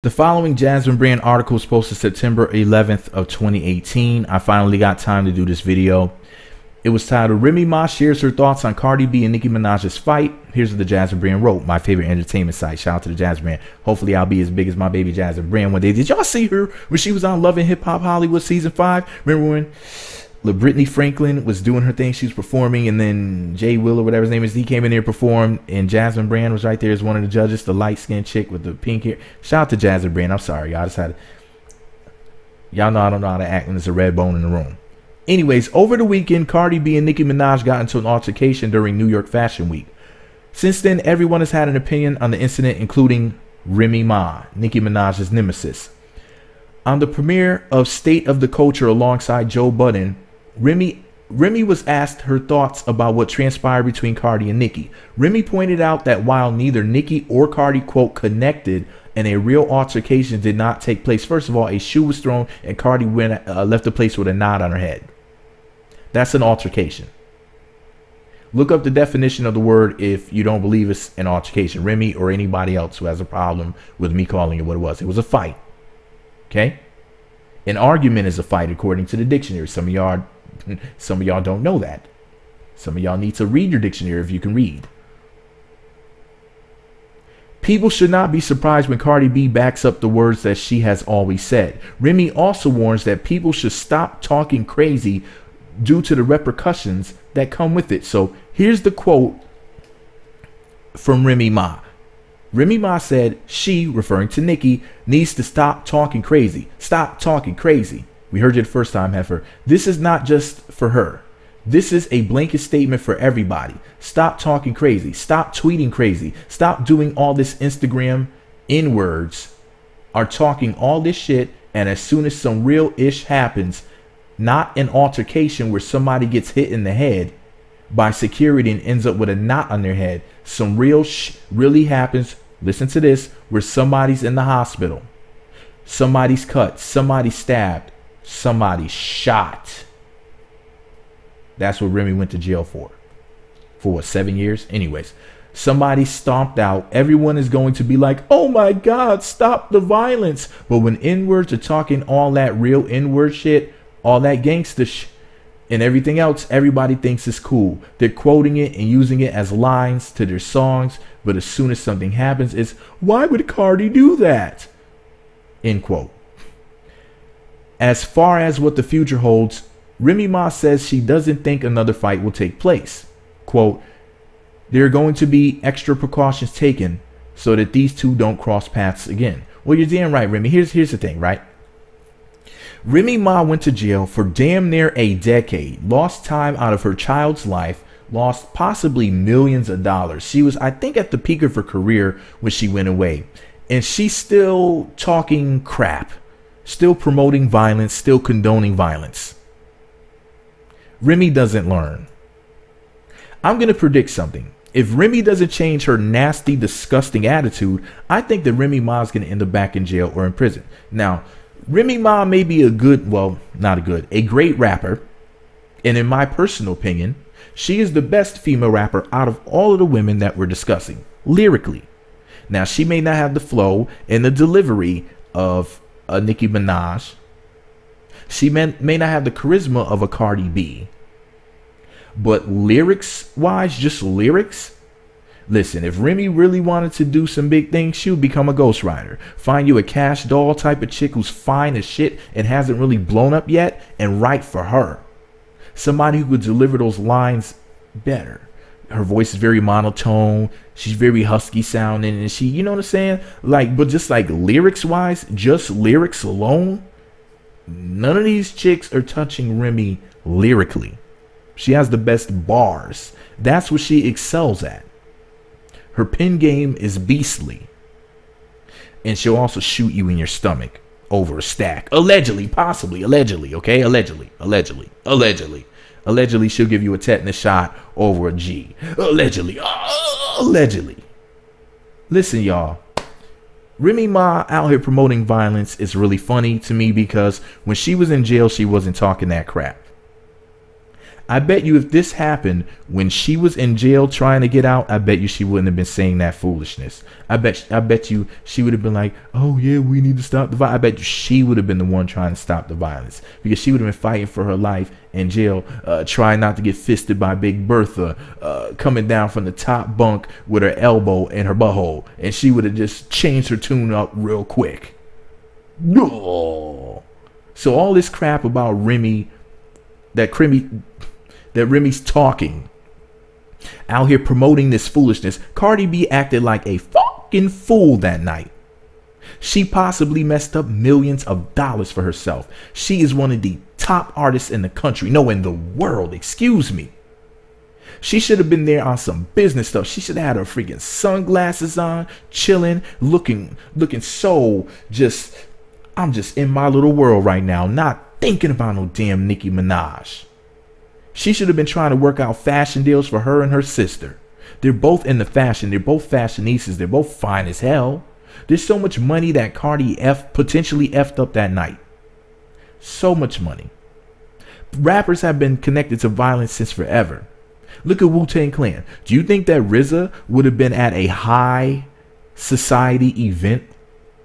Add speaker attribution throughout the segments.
Speaker 1: The following Jasmine Brand article was posted September 11th of 2018. I finally got time to do this video. It was titled, Remy Ma shares her thoughts on Cardi B and Nicki Minaj's fight. Here's what the Jasmine Brand wrote, my favorite entertainment site. Shout out to the Jasmine Brand. Hopefully I'll be as big as my baby Jasmine Brand one day. Did y'all see her when she was on Love and Hip Hop Hollywood season 5? Remember when Brittany Franklin was doing her thing, she was performing, and then Jay Will or whatever his name is, he came in there and performed, and Jasmine Brand was right there as one of the judges, the light-skinned chick with the pink hair. Shout out to Jasmine Brand. I'm sorry, y'all decided. Y'all know I don't know how to act when there's a red bone in the room. Anyways, over the weekend, Cardi B and Nicki Minaj got into an altercation during New York Fashion Week. Since then, everyone has had an opinion on the incident, including Remy Ma, Nicki Minaj's nemesis. On the premiere of State of the Culture alongside Joe Budden, Remy was asked her thoughts about what transpired between Cardi and Nicki. Remy pointed out that while neither Nicki or Cardi, quote, connected and a real altercation did not take place. First of all, a shoe was thrown and Cardi left the place with a knot on her head. That's an altercation. Look up the definition of the word if you don't believe it's an altercation. Remy or anybody else who has a problem with me calling it what it was. It was a fight. Okay? An argument is a fight according to the dictionary. Some of y'all don't know that. Some of y'all need to read your dictionary if you can read. People should not be surprised when Cardi B backs up the words that she has always said. Remy also warns that people should stop talking crazy due to the repercussions that come with it. So here's the quote from Remy Ma. Remy Ma said she, referring to Nicki, needs to stop talking crazy. Stop talking crazy. We heard you the first time, Heifer. This is not just for her. This is a blanket statement for everybody. Stop talking crazy. Stop tweeting crazy. Stop doing all this Instagram N-words, are talking all this shit, and as soon as some real ish happens, not an altercation where somebody gets hit in the head by security and ends up with a knot on their head. Some real really happens. Listen to this, where somebody's in the hospital, somebody's cut, somebody's stabbed, somebody's shot. That's what Remy went to jail for what, 7 years? Anyways, somebody stomped out. Everyone is going to be like, oh my God, stop the violence. But when N-words are talking all that real N-word shit, all that gangster and everything else, everybody thinks it's cool. They're quoting it and using it as lines to their songs. But as soon as something happens, it's, why would Cardi do that? End quote. As far as what the future holds, Remy Ma says she doesn't think another fight will take place. Quote, there are going to be extra precautions taken so that these two don't cross paths again. Well, you're damn right, Remy. Here's the thing, right? Remy Ma went to jail for damn near a decade, lost time out of her child's life, lost possibly millions of dollars. She was, I think, at the peak of her career when she went away. And she's still talking crap, still promoting violence, still condoning violence. Remy doesn't learn. I'm going to predict something. If Remy doesn't change her nasty, disgusting attitude, I think that Remy Ma is going to end up back in jail or in prison. Now, Remy Ma may be a great rapper. And in my personal opinion, she is the best female rapper out of all of the women that we're discussing, lyrically. Now, she may not have the flow and the delivery of a Nicki Minaj. She may not have the charisma of a Cardi B. But lyrics-wise, just lyrics, listen, if Remy really wanted to do some big things, she would become a ghostwriter. Find you a Cash Doll type of chick who's fine as shit and hasn't really blown up yet and write for her. Somebody who could deliver those lines better. Her voice is very monotone. She's very husky sounding. And she, you know what I'm saying? Like, but just like lyrics-wise, just lyrics alone, none of these chicks are touching Remy lyrically. She has the best bars. That's what she excels at. Her pen game is beastly. And she'll also shoot you in your stomach over a stack. Allegedly, possibly, allegedly, okay? Allegedly. Allegedly, she'll give you a tetanus shot over a G. Allegedly. Listen, y'all. Remy Ma out here promoting violence is really funny to me because when she was in jail, she wasn't talking that crap. I bet you if this happened when she was in jail trying to get out, I bet you she wouldn't have been saying that foolishness. I bet you she would have been like, oh yeah, we need to stop the violence. I bet you she would have been the one trying to stop the violence, because she would have been fighting for her life in jail, trying not to get fisted by Big Bertha, coming down from the top bunk with her elbow in her butthole, and she would have just changed her tune up real quick. So all this crap about Remy, that Remy's talking out here promoting this foolishness. Cardi B acted like a fucking fool that night. She possibly messed up millions of dollars for herself. She is one of the top artists in the country. No, in the world, excuse me. She should have been there on some business stuff. She should have had her freaking sunglasses on, chilling, looking so just, I'm just in my little world right now, not thinking about no damn Nicki Minaj. She should have been trying to work out fashion deals for her and her sister. They're both in the fashion. They're both fashionistas. They're both fine as hell. There's so much money that Cardi potentially effed up that night. So much money. Rappers have been connected to violence since forever. Look at Wu-Tang Clan. Do you think that RZA would have been at a high society event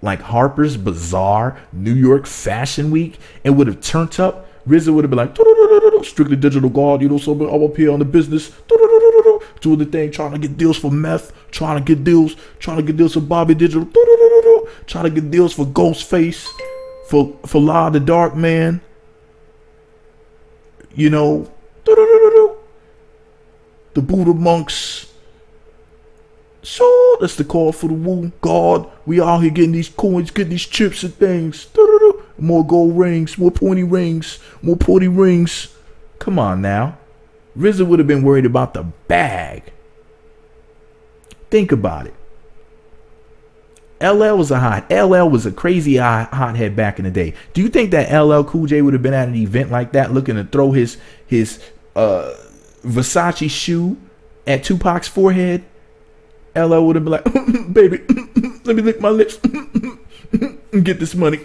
Speaker 1: like Harper's Bazaar, New York Fashion Week, and would have turned up? RZA would have been like, strictly digital guard, you know, so I'm up here on the business, doing the thing, trying to get deals for meth, trying to get deals for Bobby Digital, trying to get deals for Ghostface, for La the Dark Man, you know, the Buddha monks. So that's the call for the Wu God. We out here getting these coins, getting these chips and things. More gold rings, more pointy rings, more pointy rings. Come on now. RZA would have been worried about the bag. Think about it. LL was a crazy hothead back in the day. Do you think that LL Cool J would have been at an event like that looking to throw his Versace shoe at Tupac's forehead? LL would have been like, baby, let me lick my lips and get this money.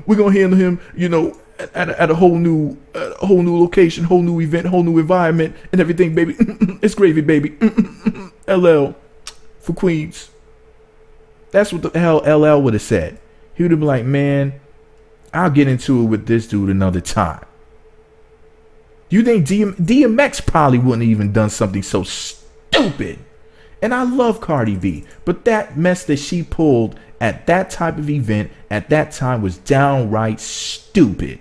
Speaker 1: We're gonna handle him, you know, at a whole new location, whole new event, whole new environment and everything, baby. It's gravy, baby. LL for Queens. That's what the hell LL would have said. He would have been like, man, I'll get into it with this dude another time. You think DMX probably wouldn't have even done something so stupid? And I love Cardi B, but that mess that she pulled at that type of event at that time was downright stupid.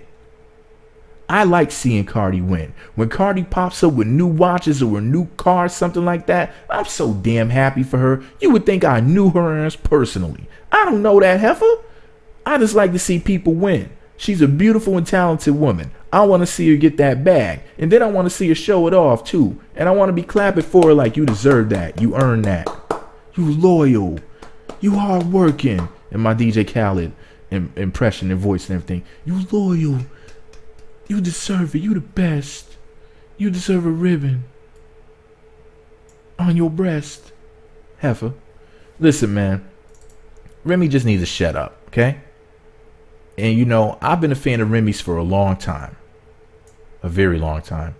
Speaker 1: I like seeing Cardi win. When Cardi pops up with new watches or a new car, something like that, I'm so damn happy for her. You would think I knew her ass personally. I don't know that heifer. I just like to see people win. She's a beautiful and talented woman. I want to see her get that bag. And then I want to see her show it off too. And I want to be clapping for her like, you deserve that. You earned that. You loyal. You hardworking. And my DJ Khaled impression and voice and everything. You loyal. You deserve it. You the best. You deserve a ribbon on your breast. Heifer. Listen, man. Remy just needs to shut up, okay? And you know, I've been a fan of Remy's for a long time. A very long time.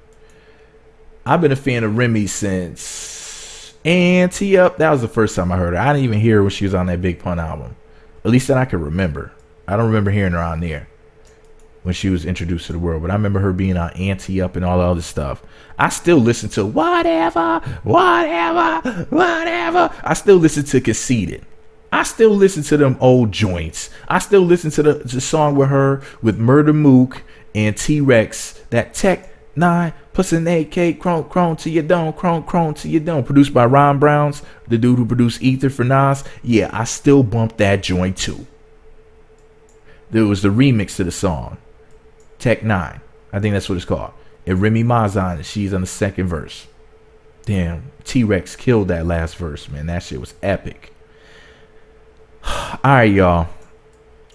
Speaker 1: I've been a fan of Remy since Ante Up. That was the first time I heard her. I didn't even hear her when she was on that Big Pun album. At least that I can remember. I don't remember hearing her on there when she was introduced to the world. But I remember her being on Ante Up and all the other stuff. I still listen to Whatever. I still listen to Conceited. I still listen to them old joints. I still listen to the song with her, with Murder Mook and T-Rex, that Tech 9 plus an AK, chrome to your dome, chrome to your dome, produced by Ron Browns, the dude who produced Ether for Nas. Yeah, I still bump that joint too. There was the remix to the song, Tech 9. I think that's what it's called. And Remy Ma's on it. She's on the second verse. Damn, T-Rex killed that last verse, man. That shit was epic. Alright, y'all.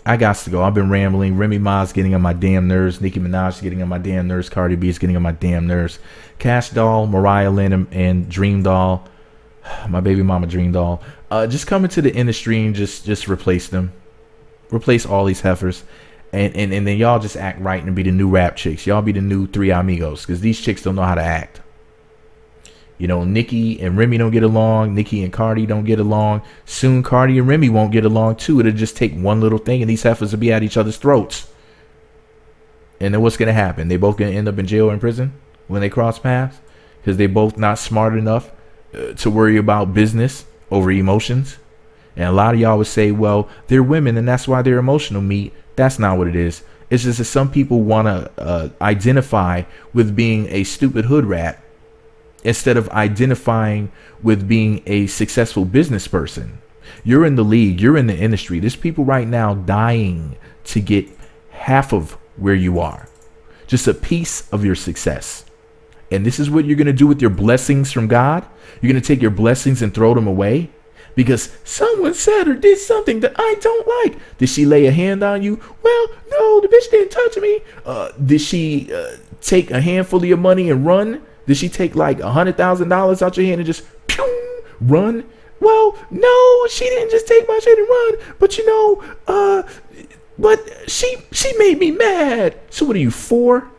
Speaker 1: I got to go. I've been rambling. Remy Ma's getting on my damn nerves. Nicki Minaj is getting on my damn nerves. Cardi B is getting on my damn nerves. Cash Doll, Mariah Lynn, and Dream Doll. My baby mama Dream Doll. Just come into the industry and just replace them. Replace all these heifers. And then y'all just act right and be the new rap chicks. Y'all be the new Three Amigos, because these chicks don't know how to act. You know, Nicki and Remy don't get along. Nicki and Cardi don't get along. Soon Cardi and Remy won't get along too. It'll just take one little thing and these heifers will be at each other's throats. And then what's going to happen? They both going to end up in jail or in prison when they cross paths, because they both not smart enough to worry about business over emotions. And a lot of y'all would say, well, they're women and that's why they're emotional. Meat. That's not what it is. It's just that some people want to identify with being a stupid hood rat instead of identifying with being a successful business person. You're in the league. You're in the industry. There's people right now dying to get half of where you are. Just a piece of your success. And this is what you're going to do with your blessings from God. You're going to take your blessings and throw them away because someone said or did something that I don't like. Did she lay a hand on you? Well, no, the bitch didn't touch me. Did she take a handful of your money and run? Did she take like $100,000 out your hand and just pew, run? Well, no, she didn't just take my shit and run. But you know, but she made me mad. So what are you, 4?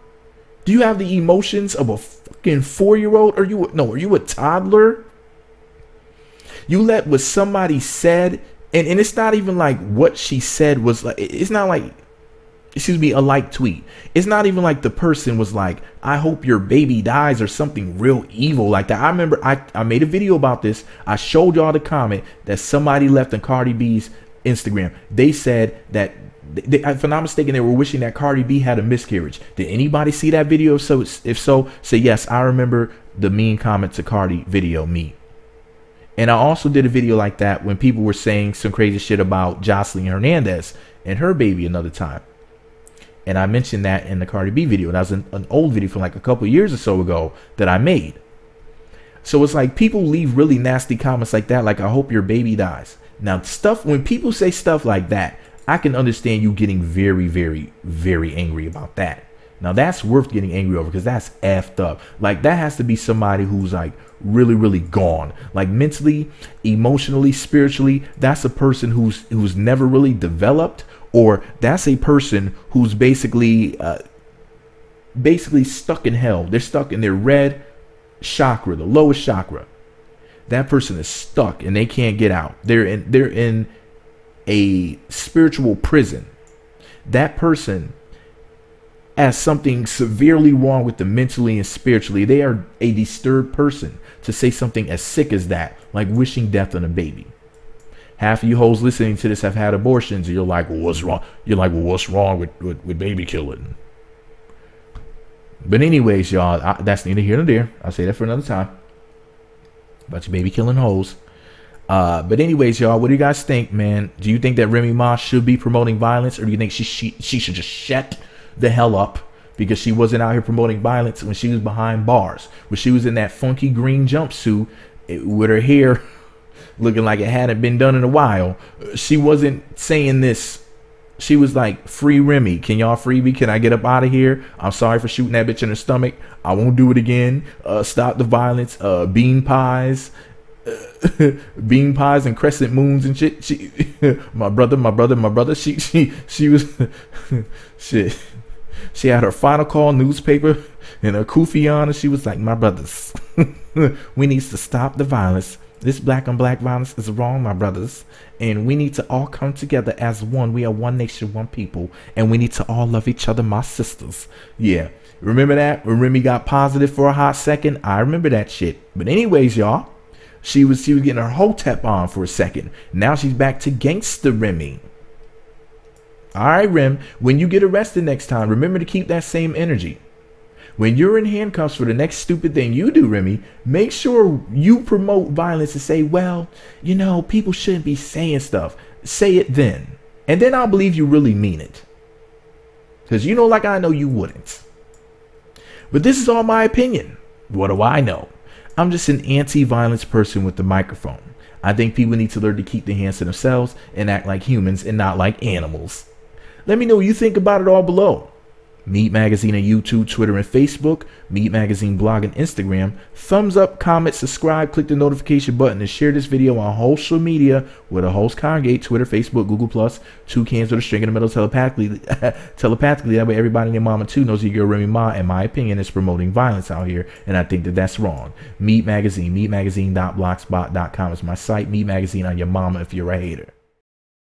Speaker 1: Do you have the emotions of a fucking 4-year-old? Are you a toddler? You let what somebody said, and it's not even like what she said was like, it's not like, excuse me, a like tweet. It's not even like the person was like, I hope your baby dies or something real evil like that. I remember I made a video about this. I showed y'all the comment that somebody left on Cardi B's Instagram. They said that, if I'm not mistaken, they were wishing that Cardi B had a miscarriage. Did anybody see that video? If so, say yes, I remember the mean comment to Cardi video, me. And I also did a video like that when people were saying some crazy shit about Jocelyn Hernandez and her baby another time. And I mentioned that in the Cardi B video. That was an old video from like a couple years or so ago that I made. So it's like people leave really nasty comments like that, like I hope your baby dies. Now when people say stuff like that, I can understand you getting very, very, very angry about that. Now that's worth getting angry over because that's effed up. Like that has to be somebody who's like really, really gone, like mentally, emotionally, spiritually. That's a person who's never really developed, or that's a person who's basically stuck in hell. They're stuck in their red chakra, the lowest chakra. That person is stuck and they can't get out. They're in a spiritual prison. That person has something severely wrong with them mentally and spiritually. They are a disturbed person to say something as sick as that, like wishing death on a baby. Half of you hoes listening to this have had abortions, and you're like, well, what's wrong? You're like, well, what's wrong with baby killing? But anyways, y'all, that's neither here nor there. I'll say that for another time. About your baby killing hoes. But anyways, y'all, what do you guys think, man? Do you think that Remy Ma should be promoting violence, or do you think she should just shut the hell up because she wasn't out here promoting violence when she was behind bars, when she was in that funky green jumpsuit with her hair looking like it hadn't been done in a while? She wasn't saying this. She was like, free Remy. Can y'all free me? Can I get up out of here? I'm sorry for shooting that bitch in her stomach. I won't do it again. Stop the violence. Bean pies. Bean pies and crescent moons and shit. My brother. She was shit. She had her final call newspaper and her kufi on, and she was like, my brothers, we need to stop the violence. This black on black violence is wrong, my brothers, and we need to all come together as one. We are one nation, one people, and we need to all love each other, my sisters. Yeah, remember that when Remy got positive for a hot second? I remember that shit. But anyways, y'all, she was getting her hotep on for a second. Now she's back to gangster Remy. All right, Rem, when you get arrested next time, remember to keep that same energy. When you're in handcuffs for the next stupid thing you do, Remy, make sure you promote violence and say, well, you know, people shouldn't be saying stuff. Say it then. And then I'll believe you really mean it. Because you know, like I know you wouldn't. But this is all my opinion. What do I know? I'm just an anti-violence person with the microphone. I think people need to learn to keep their hands to themselves and act like humans and not like animals. Let me know what you think about it all below. Meat Magazine on YouTube, Twitter, and Facebook. Meat Magazine blog and Instagram. Thumbs up, comment, subscribe, click the notification button, and share this video on social media where the hosts congregate: Twitter, Facebook, Google+, two cans with a string in the middle telepathically. That way everybody and their mama too knows your girl Remy Ma, in my opinion, is promoting violence out here, and I think that that's wrong. Meat Magazine, meatmagazine.blogspot.com is my site. Meat Magazine on your mama if you're a hater.